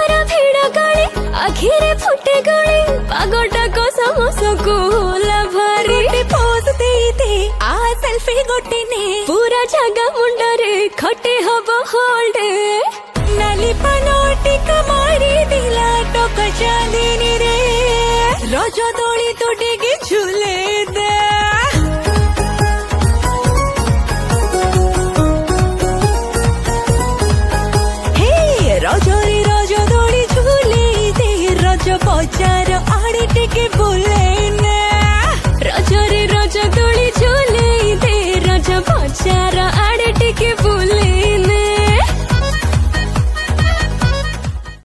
ଲୋକର ଭିଡ଼ ଗଳି ଆଖିରେ ଫୁଟେ ଗଳି ପାଗଟା କ ସମସ୍ତଙ୍କୁ ଲାଭାରି ପୋଜ ଦେଇଦେ ଆ ସେଲ୍ଫି ଗୋଟେ ନେ ପୁରା ଜାଗା ମୁଣ୍ଡରେ ଖଟେ ହବ ହୋଲ୍ଡ ନାଲି ପାନ ଟିକା ମାରି ଦିଲା ଟକା ଚାନ୍ଦିନୀରେ ରଜ ଦୋଳି ତୁ ଟିକେ ଝୁଲେଇ ଦେ ରଜରେ ରଜ ଦୋଳି ଝୁଲେଇ ଦେ ରଜ ବଜାର ଆଡେ ଟିକେ ବୁଲେଇ ନେ ରଜରେ ରଜ ଦୋଳି ଝୁଲେଇ ଦେ ରଜ ବଜାର